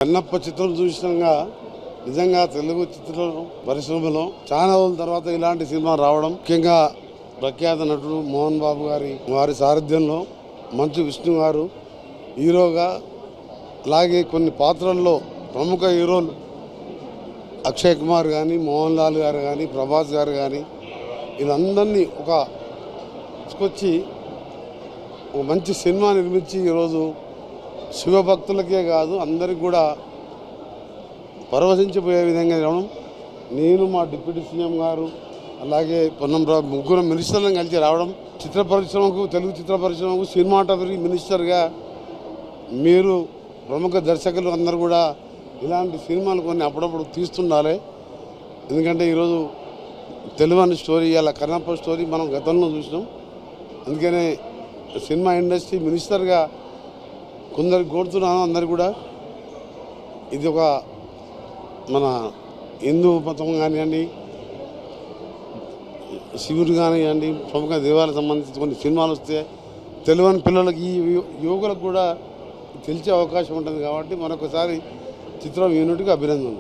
కన్నప్ప చిత్రం చూసినాక నిజంగా తెలుగు చిత్ర పరిశ్రమలో చాలా రోజుల తర్వాత ఇలాంటి సినిమా రావడం, ముఖ్యంగా ప్రఖ్యాత నటుడు మోహన్ బాబు వారి సారథ్యంలో మంచు విష్ణు గారు హీరోగా, అలాగే కొన్ని పాత్రల్లో ప్రముఖ హీరోలు అక్షయ్ కుమార్ కానీ, మోహన్ లాల్ గారు కానీ, ప్రభాస్ గారు కానీ, వీళ్ళందరినీ తీసుకొచ్చి ఒక మంచి సినిమా నిర్మించి ఈరోజు శివభక్తులకే కాదు అందరికి కూడా పరవశించిపోయే విధంగా రావడం. నేను, మా డిప్యూటీ సీఎం గారు, అలాగే పొన్నంరావు ముగ్గురు మినిస్టర్లను కలిసి రావడం, చిత్ర పరిశ్రమకు, తెలుగు చిత్ర పరిశ్రమకు సినిమాటోగ్రఫీ మినిస్టర్గా మీరు ప్రముఖ దర్శకులు అందరూ కూడా ఇలాంటి సినిమాలు కొన్ని అప్పుడప్పుడు తీస్తుండాలి. ఎందుకంటే ఈరోజు తెలుగు అనే స్టోరీ, అలా కన్నప్ప స్టోరీ మనం గతంలో చూసినాం. అందుకనే సినిమా ఇండస్ట్రీ మినిస్టర్గా కొందరికి కోరుతున్నాను, అందరు కూడా ఇది ఒక మన హిందూ మతం కానివ్వండి, శివుడు కానివ్వండి, ప్రముఖ దేవాలకు సంబంధించి కొన్ని సినిమాలు వస్తే తెలియని పిల్లలకి, ఈ యువకులకు కూడా తెలిసే అవకాశం ఉంటుంది. కాబట్టి మరొకసారి చిత్రం యూనిట్కి అభినందనలు.